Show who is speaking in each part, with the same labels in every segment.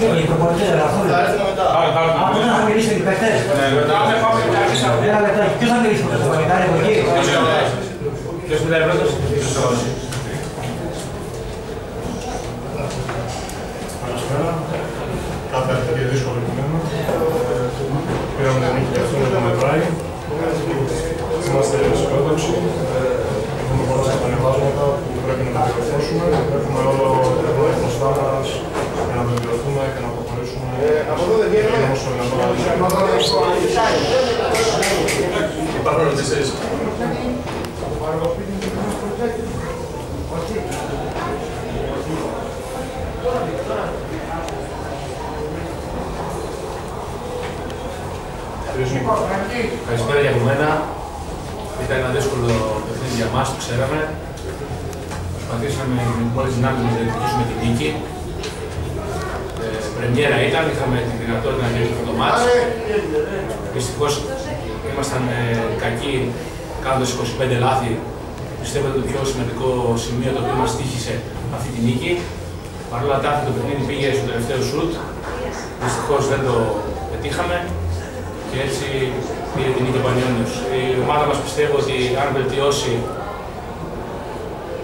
Speaker 1: Και οι προπονητές δεν θα έρθουν μετά. Μετά θα μιλήσουν οι παίκτες. Ένα λεπτάκι. Ποιος θα μιλήσει με το Πανιτάρι από εκεί?
Speaker 2: Ποιος μιλάει πρώτος?
Speaker 3: Καλησπέρα. Κάθε αρκετή δύσκολη που μένω. Πήραμε την νίκη και αυτό με το μετράει. Είμαστε αισιόδοξοι. Έχουμε πολλά επανεβάσματα που πρέπει να τα διορθώσουμε. Έχουμε όλο εδώ μπροστά μας για να βελτιωθούμε και να προχωρήσουμε όσο δυνατόν.
Speaker 2: Υπάρχουν ερωτήσεις? Καλησπέρα για μένα. Ήταν ένα δύσκολο παιχνίδι για μας, το ξέραμε. Προσπαθήσαμε με όλες τις δυνάμεις να διεκδικήσουμε τη νίκη. Πρεμιέρα ήταν, είχαμε τη δυνατότητα να διεκδικήσουμε το μάτς. Δυστυχώς ήμασταν κακοί κάνοντας 25 λάθη. Πιστεύω ότι το πιο σημαντικό σημείο το οποίο μας τύχησε αυτή τη νίκη. Παρ' όλα αυτά το παιχνίδι πήγε στο τελευταίο σουτ. Δυστυχώς δεν το πετύχαμε. Και έτσι πήρε την νίκη ο Πανιώνιος. Η ομάδα μας πιστεύω ότι αν βελτιώσει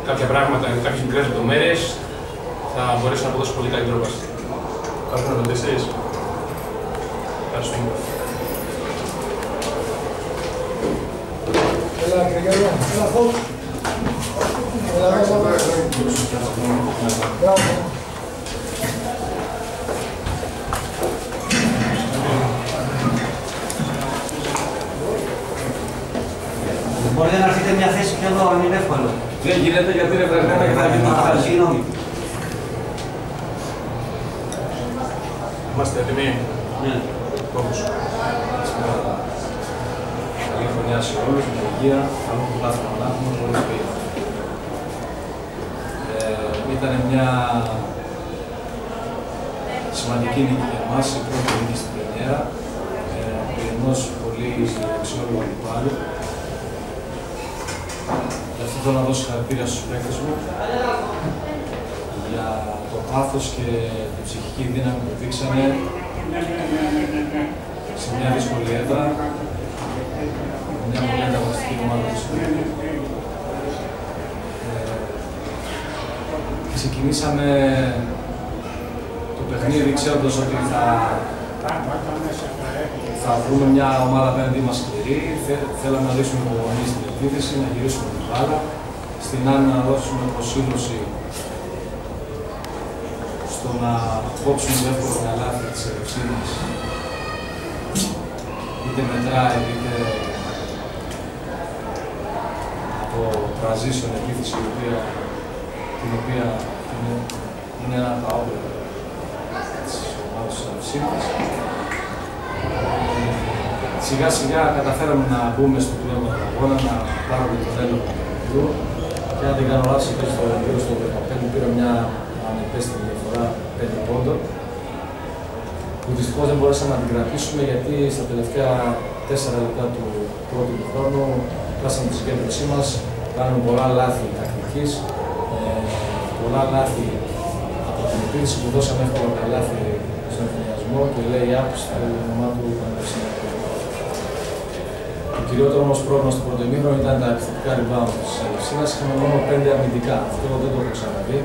Speaker 2: κάποια πράγματα, κάποιες μικρές λεπτομέρειες, θα μπορέσει να αποδώσει πολύ καλύτερο μπάσκετ. Υπάρχουν ερωτήσεις? Ευχαριστούμε.
Speaker 4: Έλα, Γρηγόρη, έλα, φως. Έλα, μπράβο.
Speaker 1: Μπορείτε να έρθετε μια θέση πιο εδώ, αν είναι εύκολο.
Speaker 5: Δεν γίνεται γιατί είναι βρεγμένα και θα γίνει το
Speaker 1: συγγνώμη.
Speaker 3: Είμαστε έτοιμοι?
Speaker 1: Ναι.
Speaker 3: Πώς?
Speaker 5: Καλή χρονιά σε όλους, με υγεία, καλό που πάθαμε να έχουμε, χωρίς πείρα. Ήταν μια σημαντική νίκη για εμάς, η πρώτη νίκη στην πρεμιέρα, ενός πολύ αξιόλογου αντιπάλου. Γι' αυτό θέλω να δώσω χαρακτήρια στους παίκτες μου για το πάθος και την ψυχική δύναμη που δείξανε σε μια δύσκολη έδρα, μια πολύ ανταγωνιστική ομάδα της. Ξεκινήσαμε το παιχνίδι ξέροντας ότι θα βρούμε μια ομάδα απέναντί μας σκληρή. Θέλαμε να δείξουμε υπομονή στην επίθεση, να γυρίσουμε την μπάλα. Στην άμυνα να δώσουμε προσήλωση στο να κόψουμε το εύκολο καλάθι της Ελευσίνης. Είτε μετράει, είτε από transition επίθεση, την οποία είναι ένα από τα όπλα της ομάδας της Ελευσίνης. Σιγά σιγά καταφέραμε να μπούμε στο πλέον του αγώνα, να πάρουμε τον έλεγχο του παιχνιδιού και αν δεν κάνω λάθος και στο γύρο στο 15 πήρα μια ανεπαίσθητη διαφορά 5 πόντων που δυστυχώς δεν μπορέσαμε να την κρατήσουμε γιατί στα τελευταία 4 λεπτά του πρώτου του χρόνου φτάσαμε τη συγκέντρωσή μας, κάναμε πολλά λάθη τακτικής, πολλά λάθη από την επίθεση που δώσαμε εύκολα τα λάθη στον εφηνιασμό και λέει άποψη στην ομάδα του Πανεπιστημίου. Το κυριότερο όμως πρόβλημα στο πρώτο ημίχρονο ήταν τα επιθετικά rebound της Ελευσίνας. Είχαμε μόνο 5 αμυντικά. Αυτό δεν το έχω ξαναδεί.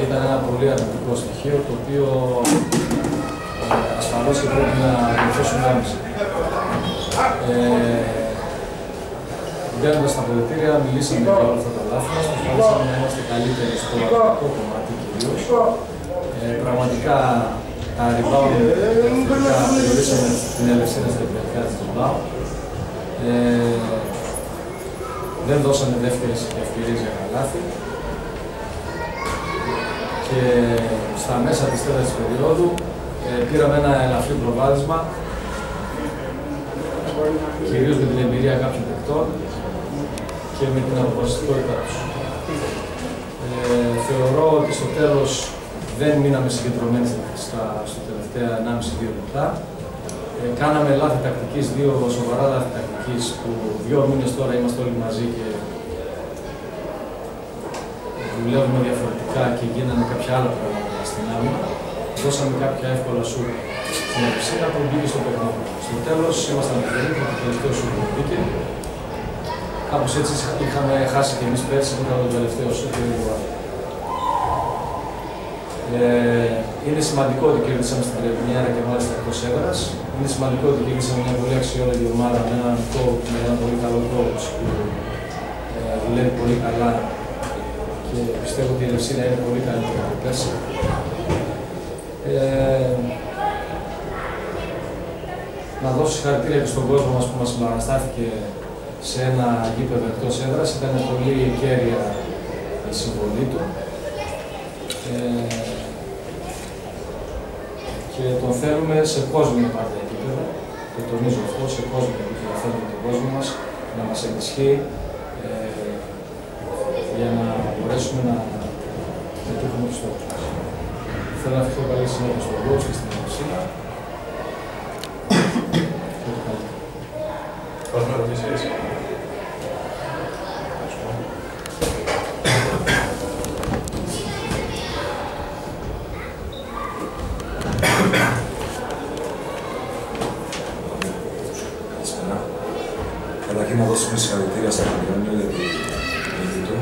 Speaker 5: Ήταν ένα πολύ αρνητικό στοιχείο το οποίο ασφαλώς και πρέπει να διορθώσουμε άμεσα. Μπαίνοντας στα αποδυτήρια, μιλήσαμε για όλα αυτά τα λάθη μας. Προσπαθήσαμε να είμαστε καλύτεροι στο αρχικό κομμάτι κυρίως. Πραγματικά τα rebound περιορίσαμε την Ελευσίνα στα επιθετικά της rebound. Δεν δώσανε δεύτερες ευκαιρίες για καλάθι και στα μέσα της τέταρτης περίοδου πήραμε ένα ελαφρύ προβάδισμα κυρίως με την εμπειρία κάποιων παικτών και με την αποφασιστικότητά τους. Θεωρώ ότι στο τέλος δεν μείναμε συγκεντρωμένοι στο τελευταία 1,5-2 λεπτά. Κάναμε λάθη τακτικής, 2 σοβαρά λάθη τακτικής που 2 μήνες τώρα είμαστε όλοι μαζί και δουλεύουμε διαφορετικά και γίνανε κάποια άλλα πράγματα στην άμυνα. δώσαμε κάποια εύκολα σου στην Ευσύνα που μπήκε στο παιχνίδι. Στο τέλος ήμασταν ευθεροί με το τελευταίο σου που μπήκε. Κάπως έτσι είχαμε χάσει και εμείς πέρσι που ήταν το τελευταίο σου και είναι σημαντικό ότι κερδίσαμε στην πρεμιέρα και μάλιστα εκτός έδρας. Είναι σημαντικό ότι κερδίσαμε μια πολύ αξιόλογη ομάδα με έναν coach, με έναν πολύ καλό coach που δουλεύει πολύ καλά και πιστεύω ότι η Ευσύνα είναι πολύ καλύτερη από πέρσι. Να δώσω συγχαρητήρια και στον κόσμο μας που μας συμπαραστάθηκε σε ένα γήπεδο εκτός έδρας. Ήταν πολύ κέρια η συμβολή του. Και τον θέλουμε σε κόσμιο πάντα επίπεδο. Το τονίζω αυτό, σε κόσμιο επίπεδο θέλουμε τον κόσμο μας να μας ενισχύει για να μπορέσουμε να πετύχουμε τους στόχους μας. Θέλω να ευχηθώ καλή συνέχεια στον κόσμο και στην Ευσύνα.
Speaker 3: Υπάρχουν ερωτήσεις?
Speaker 6: Καταρχήν να δώσουμε συγχαρητήρια στον Αντώνιο για την νίκη του.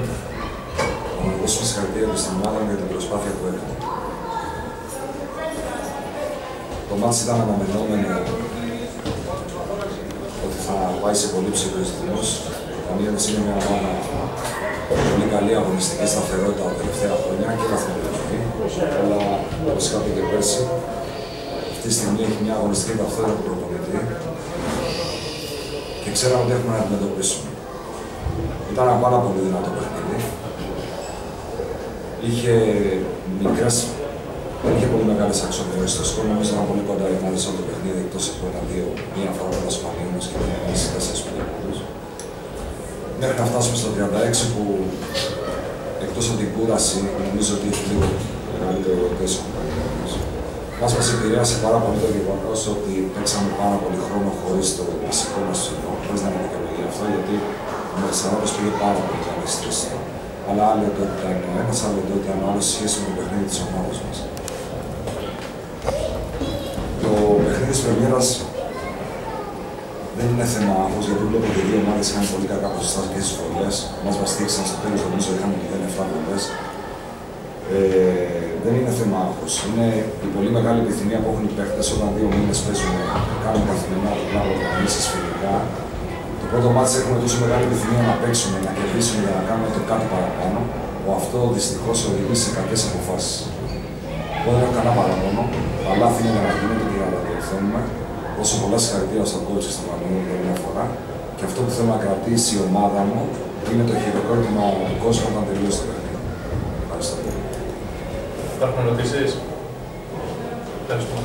Speaker 6: Να δώσουμε συγχαρητήρια στην ομάδα μου για την προσπάθεια που έκανε. Το μάτς ήταν αναμενόμενο ότι θα πάει σε πολύ ψηλούς ρυθμούς. Ο Μίονος είναι μια ομάδα πολύ καλή αγωνιστική σταθερότητα τα τελευταία χρόνια και βαθμολογική. Αλλά όπως είχα πει και πέρσι, αυτή τη στιγμή έχει μια αγωνιστική ταυτότητα του προπονητή και ξέραμε ότι έχουμε να αντιμετωπίσουμε. Ήταν ένα πάρα πολύ δυνατό παιχνίδι. Είχε μικρές, δεν είχε πολύ μεγάλες αξιομοιώσεις στο σκορ. Νομίζω ήταν πολύ κοντά η ομάδα το παιχνίδι, εκτός από μία φορά με τα Σπανίωνες και μία μέση 4 πεντακούδους. Μέχρι να φτάσουμε στο 36 που εκτός από την κούραση, νομίζω ότι έχει λίγο μεγαλύτερο τέσσερα compañeros. Μας επηρέασε πάρα πολύ το γεγονός ότι παίξαμε πάρα πολύ χρόνο χωρίς το βασικό μας ψηλό, χωρίς να είναι δικαιολογία αυτό, γιατί ο Μερσανάτος πήγε πάρα πολύ καλή στήση. Αλλά άλλη οντότητα είναι ο ένας, άλλη οντότητα είναι ο άλλος σε σχέση με το παιχνίδι της ομάδας μας. Το παιχνίδι της πρεμιέρας δεν είναι θέμα άγχος, γιατί βλέπω ότι οι δύο ομάδες είχαν πολύ κακά ποσοστά και στις βολές. Μας βαστήξαν στο τέλος, νομίζω είχαμε 0-7 βολές. Δεν είναι θέμα άγχος. Είναι η πολύ μεγάλη επιθυμία που έχουν οι παίχτες όταν 2 μήνες παίζουν, κάνουν καθημερινά διπλά προγραμμίσεις φιλικά. Το πρώτο μάτι έχουμε τόσο μεγάλη επιθυμία να παίξουμε, να κερδίσουμε για να κάνουμε το κάτι παραπάνω, που αυτό δυστυχώς οδηγεί σε κακές αποφάσεις. Εγώ δεν έχω κανένα παραπάνω. Τα λάθη είναι να γίνονται και να τα διορθώνουμε. Δώσω πολλά συγχαρητήρια στον coach και στον Παναγιώτη για μια φορά. Και αυτό που θέλω να κρατήσει η ομάδα μου είναι το χειροκρότημα του κόσμου όταν τελειώσει το παιχνίδι. Ευχαριστώ πολύ.
Speaker 3: Υπάρχουν ερωτήσεις? Ευχαριστώ.